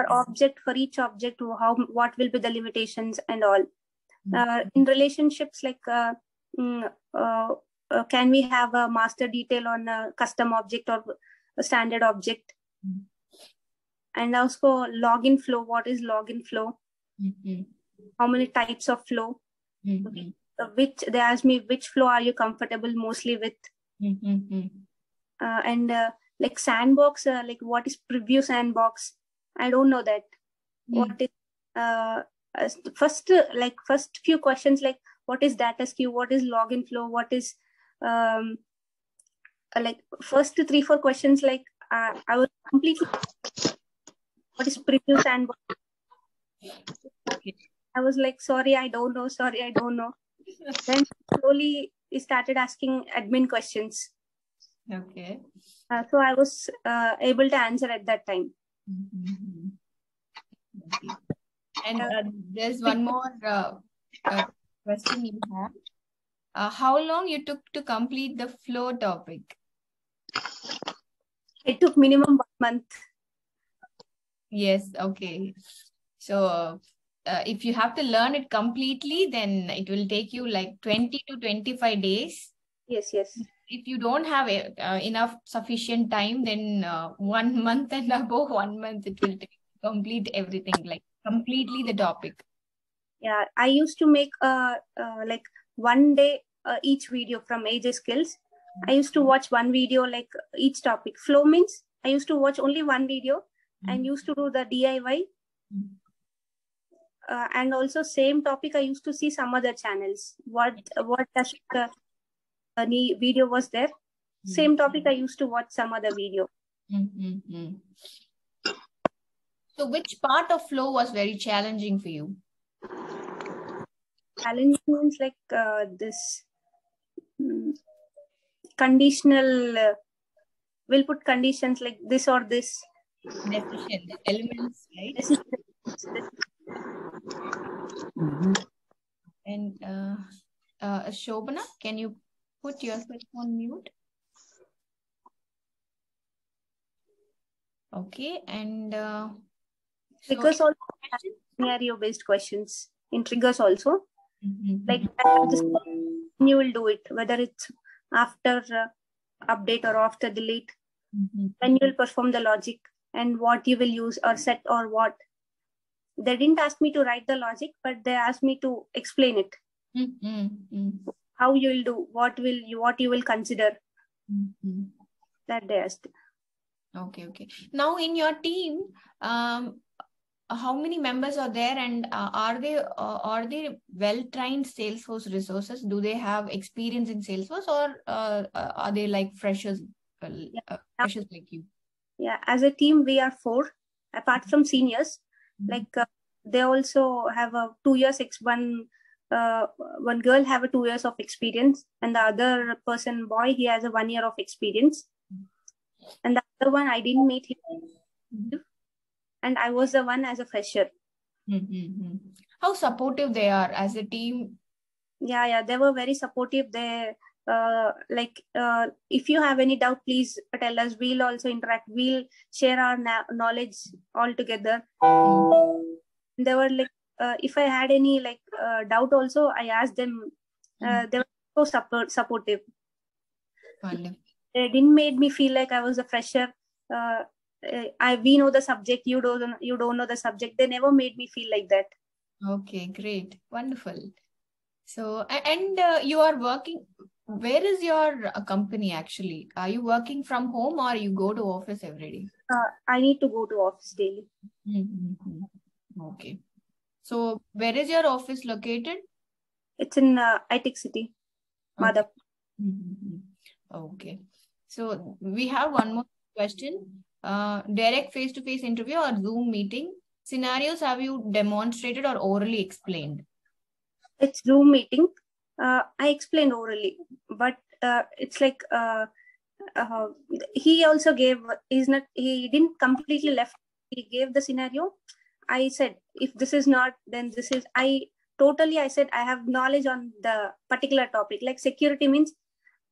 for each object, what will be the limitations and all. In relationships, like can we have a master detail on a custom object or a standard object? And also login flow. What is login flow? How many types of flow? Which they asked me, which flow are you comfortable mostly with? And like sandbox, like what is preview sandbox? I don't know that. What is first few questions, like what is data skew, what is login flow, what is like first 3-4 questions, like I was completely what is preview sandbox. I was like, sorry, I don't know. Then slowly we started asking admin questions. Okay. So I was able to answer at that time. And there's one more question you have. How long you took to complete the flow topic? It took minimum 1 month. Yes. Okay. So if you have to learn it completely, then it will take you like 20 to 25 days. Yes. If you don't have enough sufficient time, then 1 month and above 1 month, it will take complete everything, like completely the topic. Yeah, I used to make like 1 day each video from AJ Skills. I used to watch one video like each topic. Flow means I used to watch only one video and used to do the DIY. And also same topic I used to see some other channels. What video was there? Same topic I used to watch some other video. So which part of flow was very challenging for you? Challenging means like this conditional. We'll put conditions like this or this. Definition, elements, right? And Shobana, can you put yourself on mute? Okay. And triggers also have scenario-based questions. In triggers also, like I have this, you will do it, whether it's after update or after delete, when you will perform the logic and what you will use or set or what. They didn't ask me to write the logic, but they asked me to explain it. How you will do, what you will consider. That they asked. Okay. Now in your team, how many members are there, and are they well-trained Salesforce resources? Do they have experience in Salesforce, or are they like freshers, freshers like you? Yeah, as a team, we are 4, apart from seniors. Like they also have a 2 years. One girl have a 2 years of experience, and the other person, boy, he has a 1 year of experience. And the other one, I didn't meet him, and I was the one as a fresher. How supportive they are as a team? Yeah, they were very supportive. They if you have any doubt, please tell us. We'll also interact. We'll share our knowledge all together. They were like, if I had any doubt also, I asked them. They were so supportive. Wonderful. They didn't make me feel like I was a fresher. We know the subject. You don't know the subject. They never made me feel like that. Okay, great, wonderful. So, and you are working. Where is your company actually? Are you working from home or you go to office every day? I need to go to office daily. Okay. So, where is your office located? It's in ITech City, Madhap. Okay. So, we have one more question. Direct face-to-face interview or Zoom meeting? Scenarios have you demonstrated or orally explained? It's Zoom meeting. I explained orally, but it's like he also gave. He didn't completely left. He gave the scenario. I said, if this is not, then this is. I said I have knowledge on the particular topic. Like security means,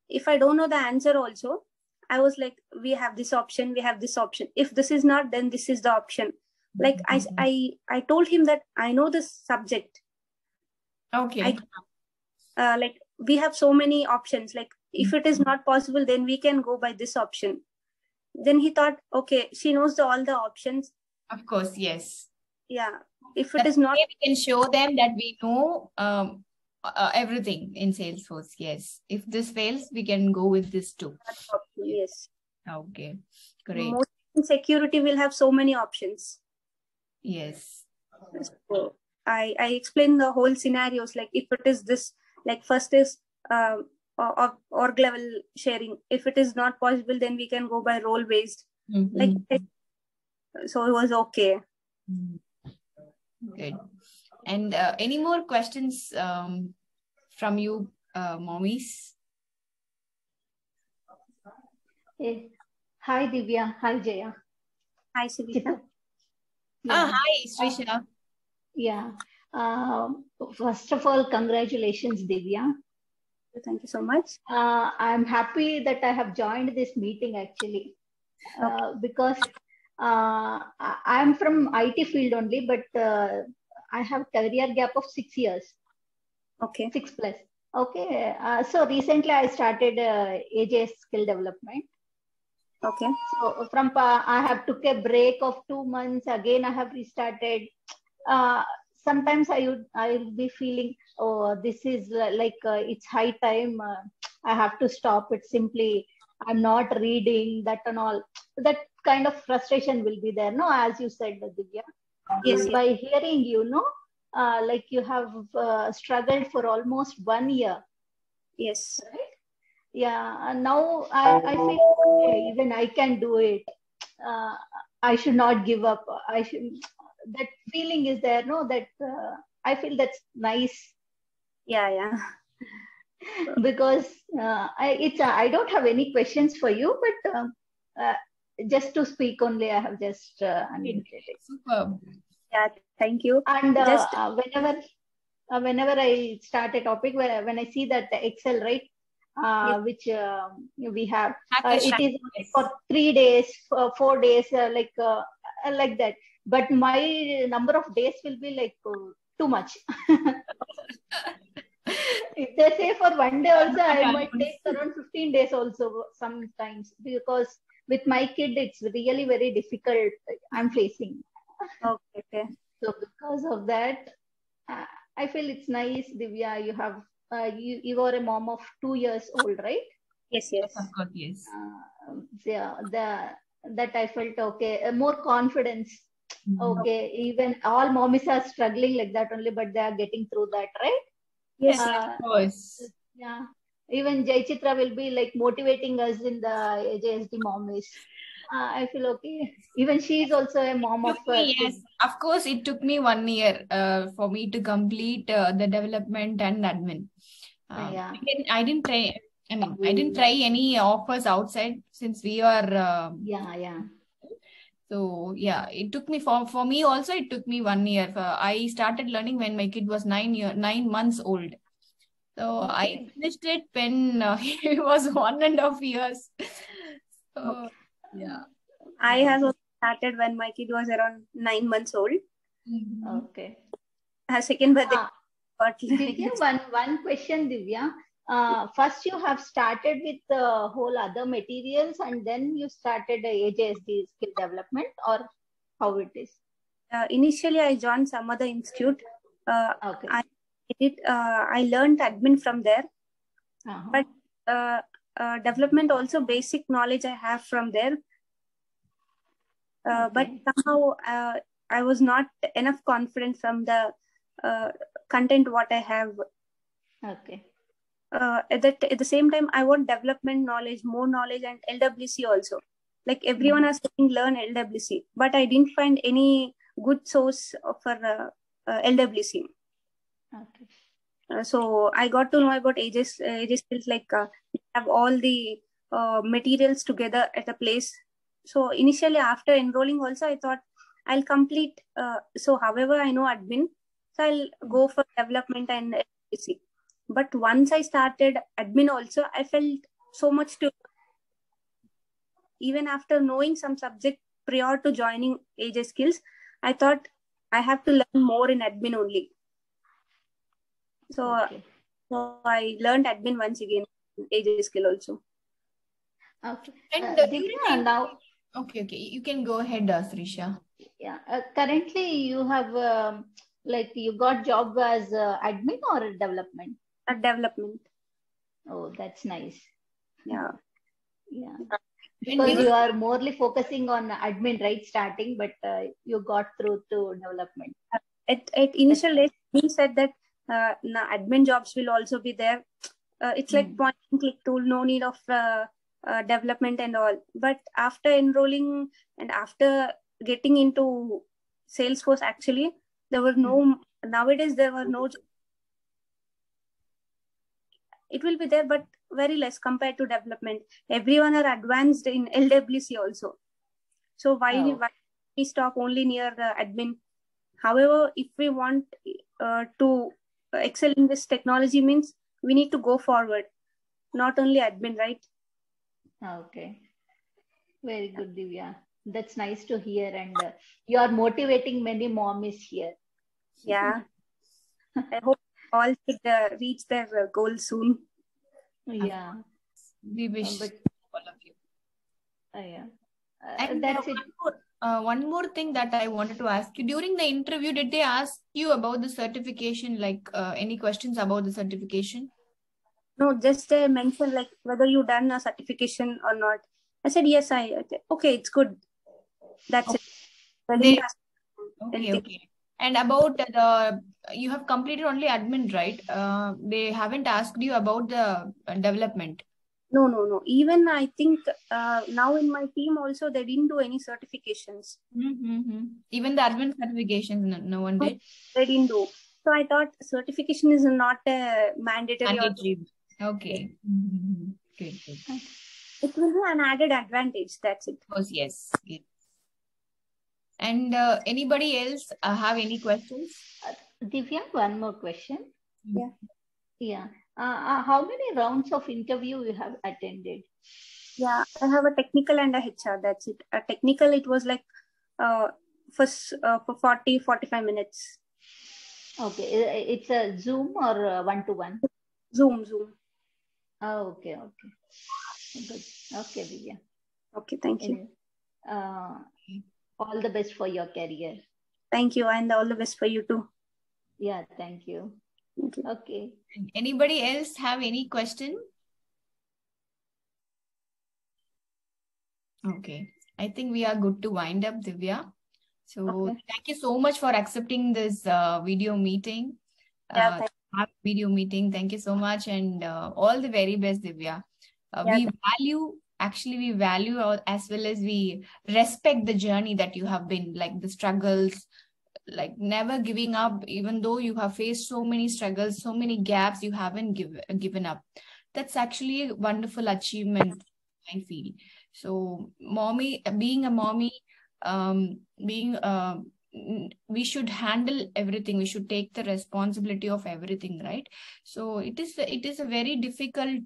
if I don't know the answer also, I was like, we have this option. We have this option. If this is not, then this is the option. Like I told him that I know this subject. Okay. Like we have so many options. Like if it is not possible, then we can go by this option. Then he thought, okay, she knows all the options. Of course, yes. Yeah. If it is not, we can show them that we know everything in Salesforce. Yes. If this fails, we can go with this too. Yes. Okay. Great. Most in security will have so many options. Yes. So I explain the whole scenarios. Like if it is this, like first is org level sharing. If it is not possible, then we can go by role based. Like so, it was okay. Good. And any more questions from you, mommies? Hi, Divya. Hi, Jaya. Hi, Sivita. Yeah. Hi, Srisha. Yeah. First of all, congratulations, Divya. Thank you so much. I'm happy that I have joined this meeting actually, because I'm from IT field only, but I have career gap of 6 years. Okay. 6+. Okay. So recently I started AJS skill development. Okay. So from I have took a break of 2 months. Again, I have restarted. Sometimes I will be feeling, oh, this is it's high time. I have to stop it. Simply, I'm not reading that and all. That kind of frustration will be there. No, as you said, Divya. Yes. By hearing like you have struggled for almost 1 year. Yes. Right? Yeah. And now I feel, okay, even I can do it. I should not give up. I should. That feeling is there, no? That I feel that's nice. Yeah. Because I don't have any questions for you, but just to speak only, I have just unmuted it. Superb. Yeah, thank you. And whenever I start a topic, when I see that Excel, right, which we have. Hackers It is only for 3 days, 4 days, like that. But my number of days will be like too much. If they say for 1 day also, I might take around 15 days also sometimes, because with my kid, it's really very difficult I'm facing. Okay. So because of that, I feel it's nice, Divya. You have you are a mom of 2 years old, right? Yes. Of course, yes. Yeah, that I felt okay, more confidence. Okay, even all mommies are struggling like that only, but they are getting through that, right? Yes. Of course. Yeah. Even Jai Chitra will be like motivating us in the AJSD mommies. I feel okay. Even she is also a mom of Yes, kids. of course, it took me 1 year for me to complete the development and admin. Yeah. I didn't try. I mean, I didn't try any offers outside since we are. Yeah. So yeah, it took me for me also. It took me 1 year. I started learning when my kid was 9 months old. So I finished it when he was 1.5 years. So yeah. I have also started when my kid was around 9 months old. Okay. Her second birthday. Divya, one question, Divya. First, you have started with the whole other materials, and then you started AJSD skill development, or how it is? Initially, I joined some other institute. Okay. I learned admin from there, but development also basic knowledge I have from there. But somehow I was not enough confident from the content what I have. Okay. At the same time, I want development knowledge, more knowledge, and LWC also. Like everyone is saying, learn LWC, but I didn't find any good source for LWC. Okay. So I got to know about AJS skills, like have all the materials together at a place. So initially, after enrolling, also I thought I'll complete. So however I know admin, so I'll go for development and LWC. But once I started admin also, I felt so much to. Even after knowing some subject prior to joining AJ skills, I thought I have to learn more in admin only. So I learned admin once again, AJ skill also. Okay. And Divya, now. Okay. You can go ahead, Srisha. Yeah. Currently, you have like you got job as admin or development? Development. Oh, that's nice. Yeah. Because you are morely focusing on admin, right? Starting, but you got through to development. At initial days, he said that admin jobs will also be there. It's like point and click tool, no need of development and all. But after enrolling and after getting into Salesforce, actually, there were nowadays there were no. It will be there, but very less compared to development. Everyone are advanced in LWC also. So why we stop only near the admin? However, if we want to excel in this technology, means we need to go forward, not only admin, right? Okay. Very good, Divya. That's nice to hear. And you are motivating many mommies here. Yeah. I hope all should reach their goal soon. Yeah. We wish all of you. Yeah. And that's it. One more thing that I wanted to ask you. During the interview, did they ask you about the certification, like any questions about the certification? No, just they mentioned like whether you done a certification or not. I said, yes, okay, it's good. That's it. Okay. And about you have completed only admin, right? They haven't asked you about the development. No. Even I think now in my team also, they didn't do any certifications. Even the admin certifications, no one did. They didn't do. So I thought certification is not mandatory. Okay. Good. It will be an added advantage. That's it. Of course, yes. And anybody else have any questions? Divya, one more question. Yeah. Yeah. How many rounds of interview you have attended? Yeah, I have a technical and a HR. That's it. A technical, it was like for 45 minutes. Okay, it's a Zoom or one-to-one? Zoom. Oh, okay. Good. Okay, Divya. Okay, thank you. All the best for your career. Thank you, and all the best for you too. Yeah, thank you. Thank you. Okay. Anybody else have any question? Okay, I think we are good to wind up, Divya. So Thank you so much for accepting this video meeting. Video meeting. Thank you so much, and all the very best, Divya. We value as well as we respect the journey that you have been, like the struggles, like never giving up, even though you have faced so many struggles, so many gaps, you haven't given up. That's actually a wonderful achievement, I feel. So being a mommy, we should handle everything. We should take the responsibility of everything, right? So it is a very difficult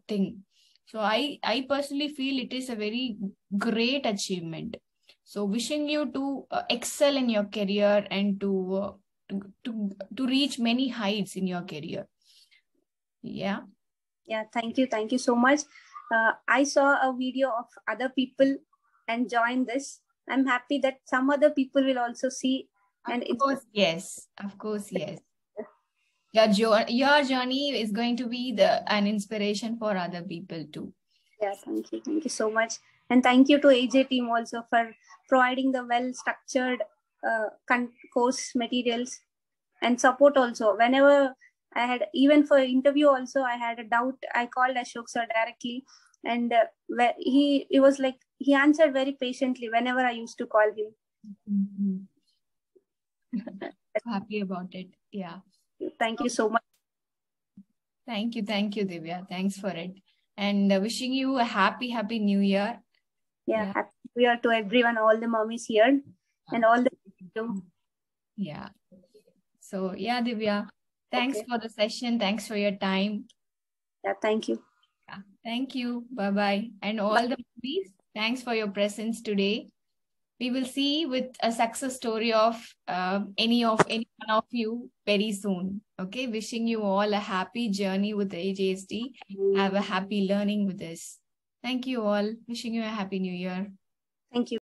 thing. So I personally feel it is a very great achievement. So wishing you to excel in your career and to reach many heights in your career. Yeah. Thank you so much. I saw a video of other people and joined this. I'm happy that some other people will also see. Of course, yes. Your journey is going to be an inspiration for other people too. Yeah, thank you so much. And thank you to AJ team also for providing the well-structured course materials and support also. Whenever I had, even for interview also, I had a doubt, I called Ashok sir directly, and he was like, he answered very patiently whenever I used to call him. Happy about it. Yeah. Thank you so much. Thank you, Divya. Thanks for it. And wishing you a happy new year. Yeah, happy new year to everyone, all the mommies here, and all the people. Yeah. So yeah, Divya, thanks for the session. Thanks for your time. Yeah, thank you. Yeah, thank you. Bye-bye. And all the movies, thanks for your presence today. We will see with a success story of any one of you very soon. Okay, wishing you all a happy journey with AJSD. Have a happy learning with this. Thank you all. Wishing you a happy new year. Thank you.